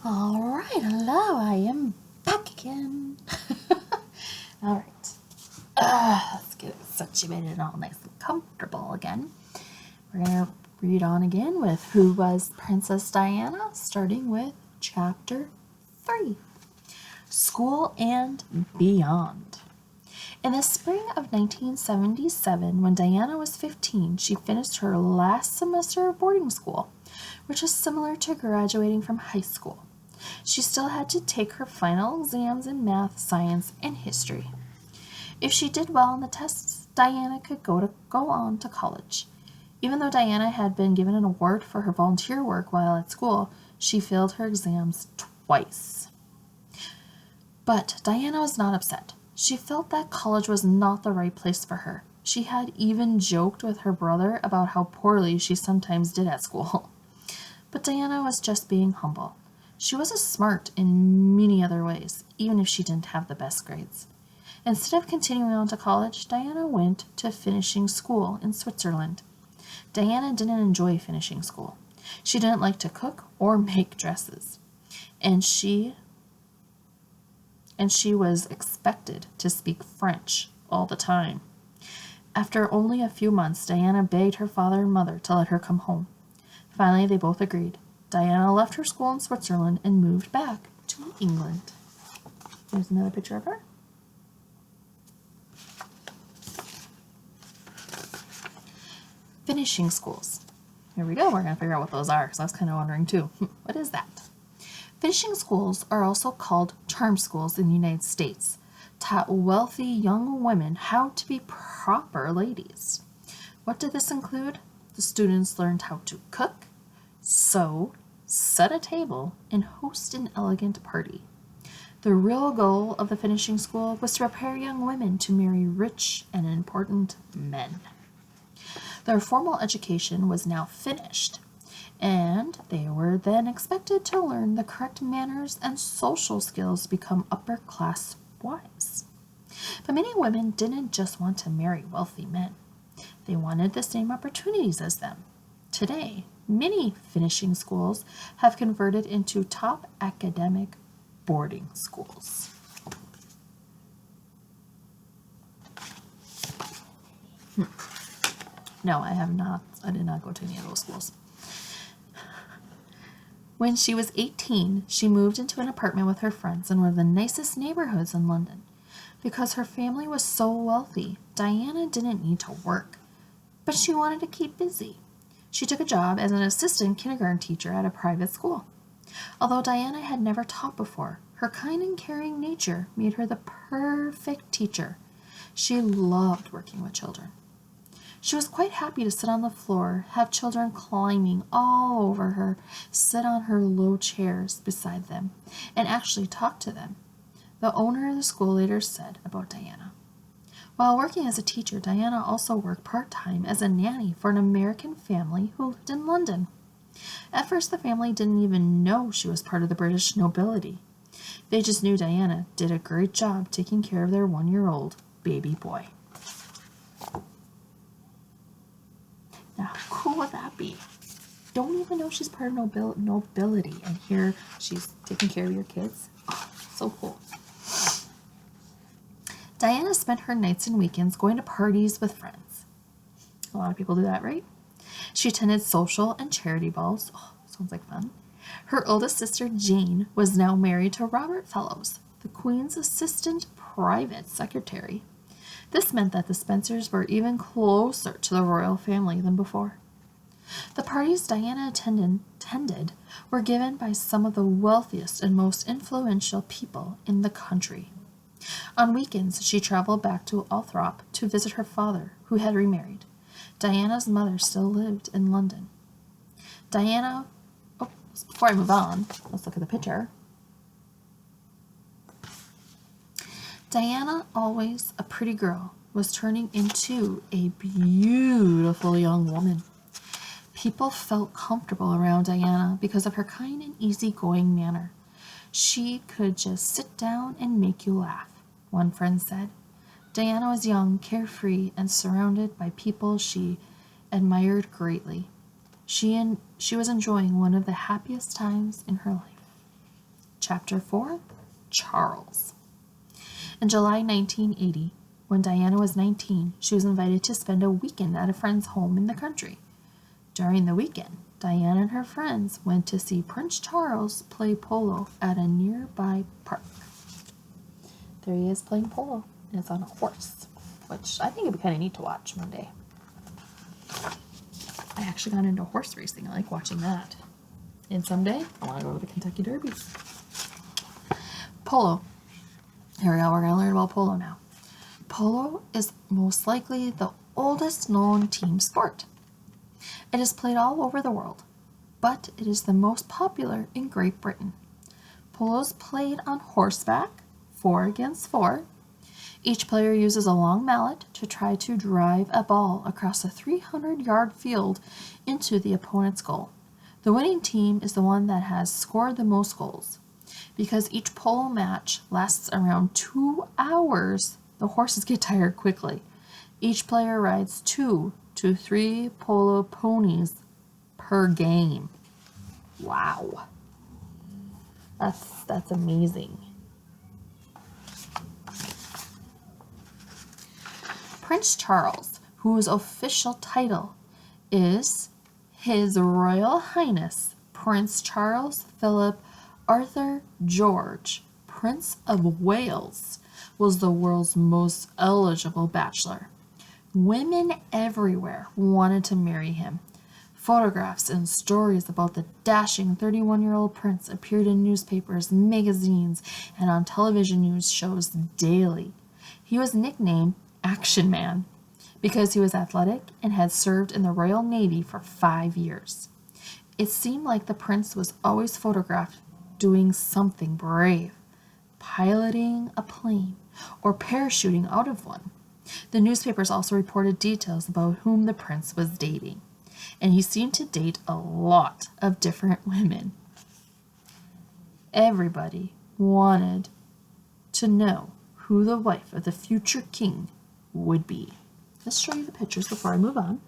All right, hello, I am back again. All right, let's get situated all nice and comfortable again. We're going to read on again with Who Was Princess Diana, starting with Chapter 3, School and Beyond. In the spring of 1977, when Diana was 15, she finished her last semester of boarding school, which is similar to graduating from high school. She still had to take her final exams in math, science, and history. If she did well on the tests, Diana could go on to college. Even though Diana had been given an award for her volunteer work while at school, she failed her exams twice. But Diana was not upset. She felt that college was not the right place for her. She had even joked with her brother about how poorly she sometimes did at school. But Diana was just being humble. She was smart in many other ways, even if she didn't have the best grades. Instead of continuing on to college, Diana went to finishing school in Switzerland. Diana didn't enjoy finishing school. She didn't like to cook or make dresses. And she was expected to speak French all the time. After only a few months, Diana begged her father and mother to let her come home. Finally, they both agreed. Diana left her school in Switzerland and moved back to England. Here's another picture of her. Finishing schools. Here we go. We're going to figure out what those are, because I was kind of wondering too. What is that? Finishing schools are also called charm schools in the United States, taught wealthy young women how to be proper ladies. What did this include? The students learned how to cook, sew, set a table, and host an elegant party. The real goal of the finishing school was to prepare young women to marry rich and important men. Their formal education was now finished, and they were then expected to learn the correct manners and social skills to become upper-class wives. But many women didn't just want to marry wealthy men. They wanted the same opportunities as them. Today, many finishing schools have converted into top academic boarding schools. No, I did not go to any of those schools. When she was 18, she moved into an apartment with her friends in one of the nicest neighborhoods in London. Because her family was so wealthy, Diana didn't need to work, but she wanted to keep busy. She took a job as an assistant kindergarten teacher at a private school. Although Diana had never taught before, her kind and caring nature made her the perfect teacher. She loved working with children. She was quite happy to sit on the floor, have children climbing all over her, sit on her low chairs beside them, and actually talk to them. The owner of the school later said about Diana. While working as a teacher, Diana also worked part-time as a nanny for an American family who lived in London. At first, the family didn't even know she was part of the British nobility. They just knew Diana did a great job taking care of their 1-year-old baby boy. Now, how cool would that be? Don't even know she's part of nobility, and here she's taking care of your kids. Oh, so cool. Diana spent her nights and weekends going to parties with friends. A lot of people do that, right? She attended social and charity balls. Oh, sounds like fun. Her oldest sister, Jane, was now married to Robert Fellows, the Queen's assistant private secretary. This meant that the Spencers were even closer to the royal family than before. The parties Diana attended were given by some of the wealthiest and most influential people in the country. On weekends, she traveled back to Althorp to visit her father, who had remarried. Diana's mother still lived in London. Before I move on, let's look at the picture. Diana, always a pretty girl, was turning into a beautiful young woman. People felt comfortable around Diana because of her kind and easygoing manner. She could just sit down and make you laugh, one friend said. Diana was young, carefree, and surrounded by people she admired greatly. She was enjoying one of the happiest times in her life. Chapter 4, Charles. In July 1980, when Diana was 19, she was invited to spend a weekend at a friend's home in the country. During the weekend, Diana and her friends went to see Prince Charles play polo at a nearby park. There he is playing polo, and it's on a horse, which I think would be kind of neat to watch one day. I actually got into horse racing. I like watching that. And someday, I want to go to the Kentucky Derby. Polo. Here we go. We're going to learn about polo now. Polo is most likely the oldest known team sport. It is played all over the world, but it is the most popular in Great Britain. Polo is played on horseback, 4 against 4. Each player uses a long mallet to try to drive a ball across a 300-yard field into the opponent's goal. The winning team is the one that has scored the most goals. Because each polo match lasts around 2 hours, the horses get tired quickly. Each player rides 2 to 3 polo ponies per game. Wow. That's amazing. Prince Charles, whose official title is His Royal Highness Prince Charles Philip Arthur George, Prince of Wales, was the world's most eligible bachelor. Women everywhere wanted to marry him. Photographs and stories about the dashing 31-year-old prince appeared in newspapers, magazines, and on television news shows daily. He was nicknamed Action Man because he was athletic and had served in the Royal Navy for 5 years. It seemed like the prince was always photographed doing something brave, piloting a plane or parachuting out of one. The newspapers also reported details about whom the prince was dating, and he seemed to date a lot of different women. Everybody wanted to know who the wife of the future king would be. Let's show you the pictures before I move on.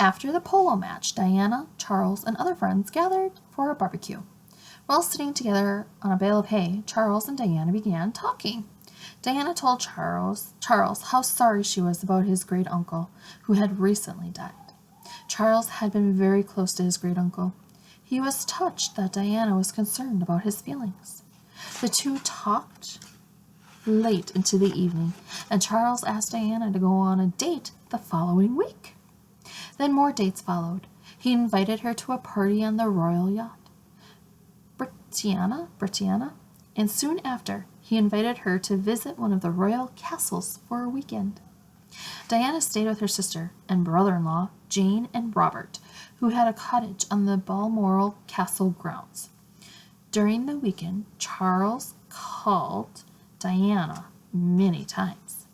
After the polo match, Diana, Charles, and other friends gathered for a barbecue. While sitting together on a bale of hay, Charles and Diana began talking. Diana told Charles how sorry she was about his great-uncle, who had recently died. Charles had been very close to his great-uncle. He was touched that Diana was concerned about his feelings. The two talked late into the evening, and Charles asked Diana to go on a date the following week. Then more dates followed. He invited her to a party on the royal yacht, Britannia, and soon after, he invited her to visit one of the royal castles for a weekend. Diana stayed with her sister and brother-in-law, Jane and Robert, who had a cottage on the Balmoral Castle grounds. During the weekend, Charles called Diana many times.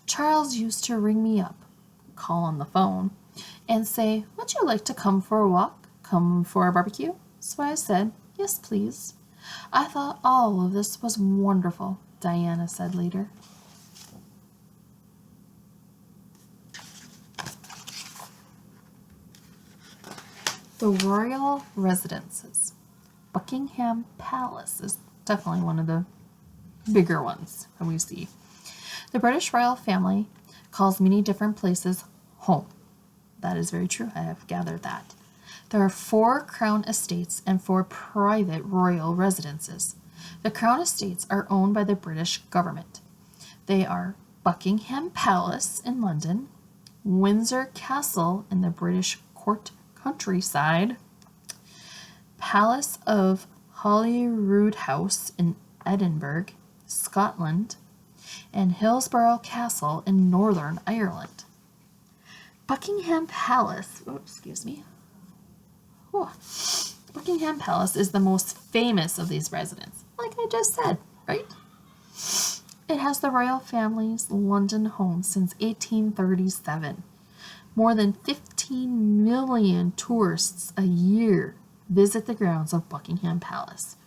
Charles used to ring me up, call on the phone, and say, "Would you like to come for a walk? Come for a barbecue?" So I said, "Yes, please." I thought all of this was wonderful, Diana said later. The royal residences. Buckingham Palace is definitely one of the bigger ones that we see. The British royal family calls many different places home. That is very true. I have gathered that. There are 4 crown estates and 4 private royal residences. The crown estates are owned by the British government. They are Buckingham Palace in London, Windsor Castle in the British court countryside, Palace of Holyrood House in Edinburgh, Scotland, and Hillsborough Castle in Northern Ireland. Buckingham Palace, Buckingham Palace is the most famous of these residences, like I just said, right? It has the royal family's London home since 1837. More than 15 million tourists a year visit the grounds of Buckingham Palace.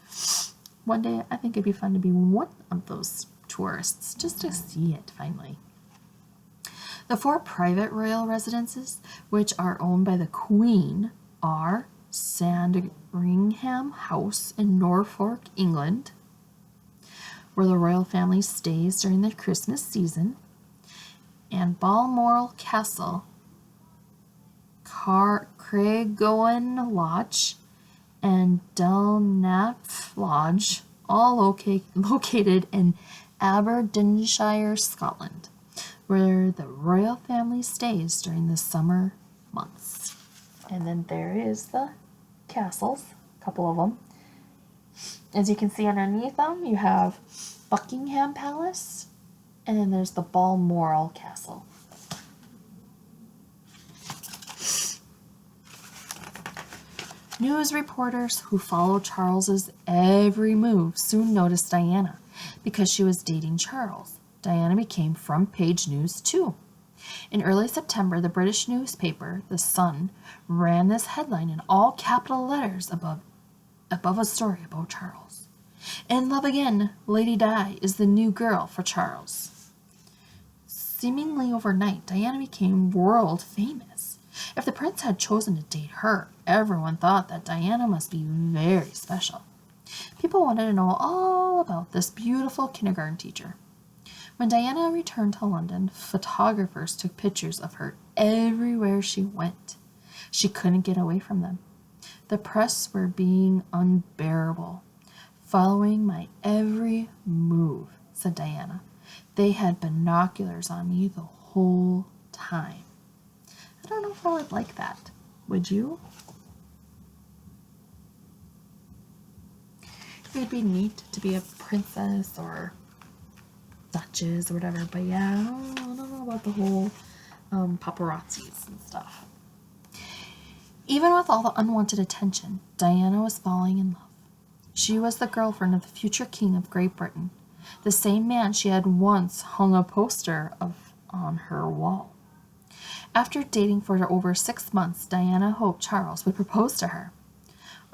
One day, I think it'd be fun to be one of those tourists, just to see it finally. The 4 private royal residences, which are owned by the Queen, are Sandringham House in Norfolk, England, where the royal family stays during the Christmas season, and Balmoral Castle, Craigowen Lodge, and Delnaf Lodge, all located in Aberdeenshire, Scotland, where the royal family stays during the summer months. And then there is the castles, a couple of them. As you can see underneath them, you have Buckingham Palace, and then there's the Balmoral Castle. News reporters who followed Charles's every move soon noticed Diana. Because she was dating Charles, Diana became front-page news too. In early September, the British newspaper, The Sun, ran this headline in all capital letters above a story about Charles. "In love again, Lady Di is the new girl for Charles." Seemingly overnight, Diana became world famous. If the prince had chosen to date her, everyone thought that Diana must be very special. People wanted to know all about this beautiful kindergarten teacher. When Diana returned to London, photographers took pictures of her everywhere she went. She couldn't get away from them. The press were being unbearable, following my every move, said Diana. They had binoculars on me the whole time. I don't know if I would like that. Would you? It would be neat to be a princess or duchess or whatever, but yeah, I don't know about the whole paparazzis and stuff. Even with all the unwanted attention, Diana was falling in love. She was the girlfriend of the future king of Great Britain, the same man she had once hung a poster of on her wall. After dating for over 6 months, Diana hoped Charles would propose to her.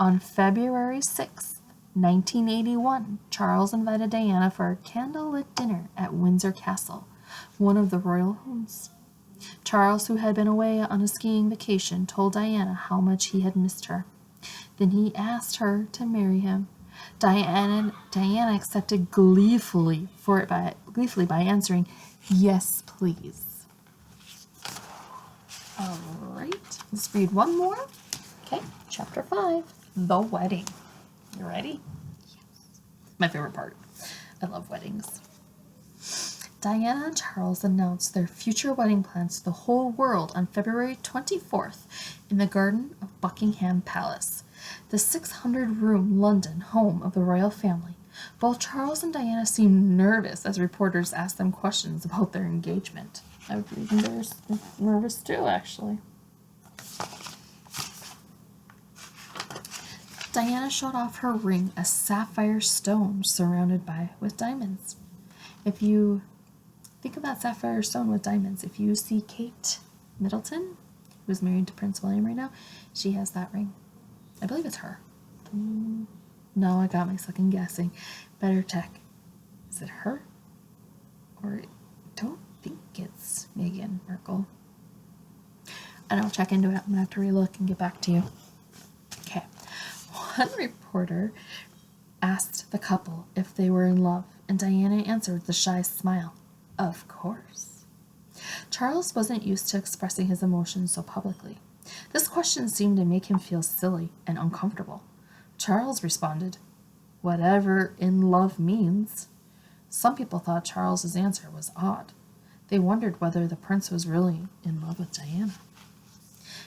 On February 6th, 1981, Charles invited Diana for a candlelit dinner at Windsor Castle, one of the royal homes. Charles, who had been away on a skiing vacation, told Diana how much he had missed her. Then he asked her to marry him. Diana accepted gleefully by answering, "Yes, please." All right, let's read one more. Okay, chapter 5, The Wedding. You ready? Yes. My favorite part. I love weddings. Diana and Charles announced their future wedding plans to the whole world on February 24th in the garden of Buckingham Palace, the 600-room London home of the royal family. Both Charles and Diana seemed nervous as reporters asked them questions about their engagement. I would be nervous too, actually. Diana showed off her ring, a sapphire stone surrounded with diamonds. If you think of that sapphire stone with diamonds, if you see Kate Middleton, who's married to Prince William right now, she has that ring. I believe it's her. No, I got my second guessing. Better check. Is it her? Or I don't think it's Meghan Markle. I don't check into it. I'm going to have to relook and get back to you. Okay. One reporter asked the couple if they were in love, and Diana answered with a shy smile. Of course. Charles wasn't used to expressing his emotions so publicly. This question seemed to make him feel silly and uncomfortable. Charles responded, "Whatever in love means." Some people thought Charles's answer was odd. They wondered whether the prince was really in love with Diana.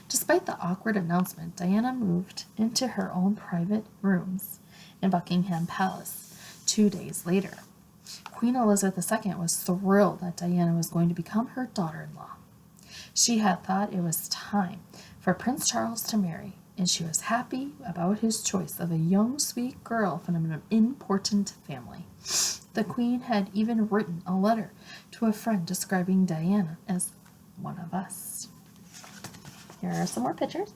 Despite the awkward announcement, Diana moved into her own private rooms in Buckingham Palace 2 days later. Queen Elizabeth II was thrilled that Diana was going to become her daughter-in-law. She had thought it was time for Prince Charles to marry, and she was happy about his choice of a young, sweet girl from an important family. The Queen had even written a letter to a friend describing Diana as one of us. Here are some more pictures.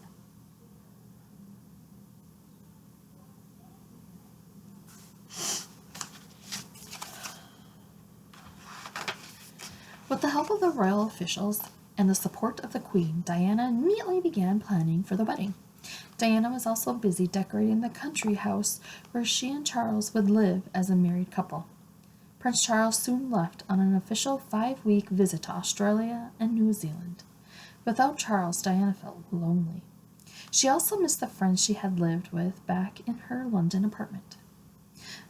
With the help of the royal officials and the support of the Queen, Diana immediately began planning for the wedding. Diana was also busy decorating the country house where she and Charles would live as a married couple. Prince Charles soon left on an official 5-week visit to Australia and New Zealand. Without Charles, Diana felt lonely. She also missed the friends she had lived with back in her London apartment.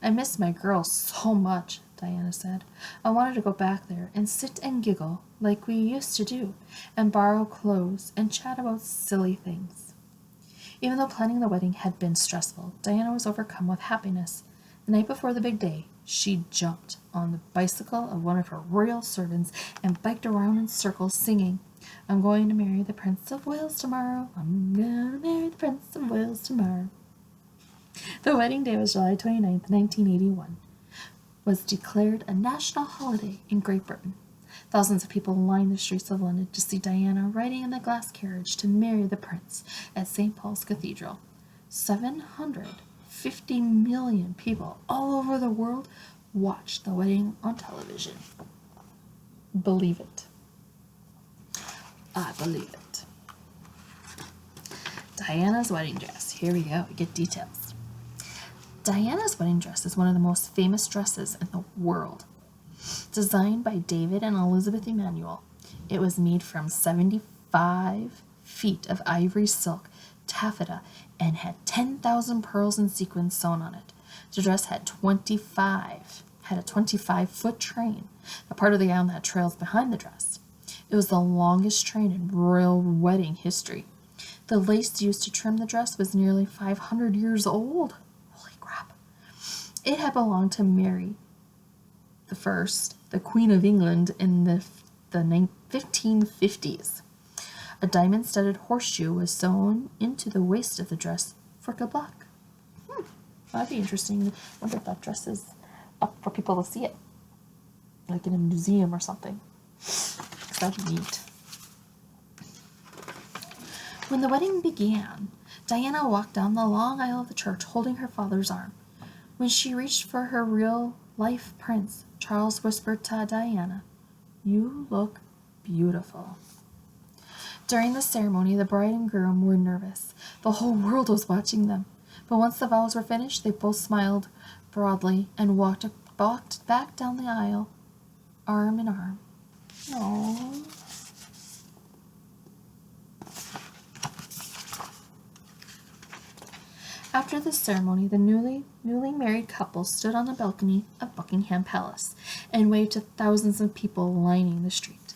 "I miss my girls so much," Diana said. "I wanted to go back there and sit and giggle like we used to do, and borrow clothes and chat about silly things." Even though planning the wedding had been stressful, Diana was overcome with happiness. The night before the big day, she jumped on the bicycle of one of her royal servants and biked around in circles singing, "I'm going to marry the Prince of Wales tomorrow. I'm going to marry the Prince of Wales tomorrow." The wedding day was July 29th, 1981, was declared a national holiday in Great Britain. Thousands of people lined the streets of London to see Diana riding in the glass carriage to marry the prince at St. Paul's Cathedral. 750 million people all over the world watched the wedding on television. Believe it. I believe it. Diana's wedding dress. Here we go. We get details. Diana's wedding dress is one of the most famous dresses in the world. Designed by David and Elizabeth Emanuel, it was made from 75 feet of ivory silk taffeta and had 10,000 pearls and sequins sewn on it. The dress had a 25-foot train, a part of the gown that trails behind the dress. It was the longest train in royal wedding history. The lace used to trim the dress was nearly 500 years old. Holy crap. It had belonged to Mary I, the Queen of England, in the 1550s. A diamond-studded horseshoe was sewn into the waist of the dress for good luck. That'd be interesting. I wonder if that dress is up for people to see it, like in a museum or something. That'd be neat. When the wedding began, Diana walked down the long aisle of the church holding her father's arm. When she reached for her real-life prince, Charles whispered to Diana, "You look beautiful." During the ceremony, the bride and groom were nervous. The whole world was watching them. But once the vows were finished, they both smiled broadly and walked back down the aisle, arm in arm. Aww. After the ceremony, the newly married couple stood on the balcony of Buckingham Palace and waved to thousands of people lining the street.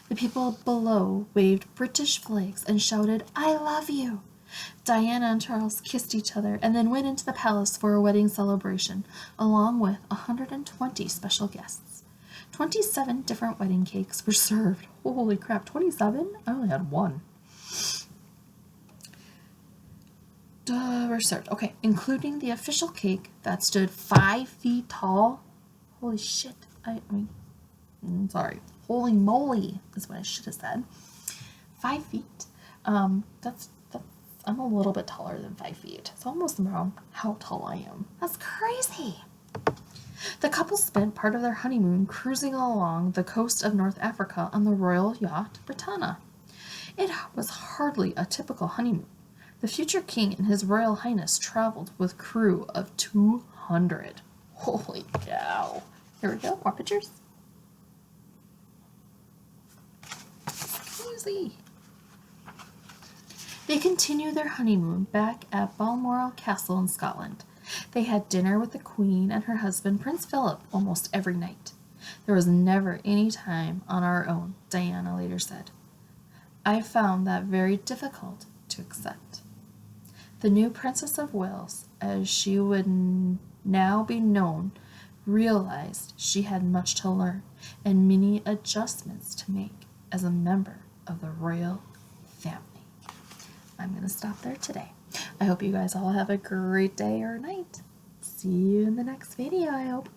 The people below waved British flags and shouted, "I love you." Diana and Charles kissed each other and then went into the palace for a wedding celebration, along with 120 special guests. 27 different wedding cakes were served. Holy crap, 27? I only had one. Were served. Okay, including the official cake that stood 5 feet tall. Holy shit. Holy moly is what I should have said. 5 feet. I'm a little bit taller than 5 feet. It's almost around how tall I am. That's crazy. The couple spent part of their honeymoon cruising along the coast of North Africa on the royal yacht Britannia. It was hardly a typical honeymoon. The future king and his royal highness traveled with a crew of 200. Holy cow. Here we go. More pictures. Crazy. They continued their honeymoon back at Balmoral Castle in Scotland. They had dinner with the Queen and her husband, Prince Philip, almost every night. There was never any time on our own, Diana later said. "I found that very difficult to accept." The new Princess of Wales, as she would now be known, realized she had much to learn and many adjustments to make as a member of the royal family. I'm going to stop there today. I hope you guys all have a great day or night. See you in the next video, I hope.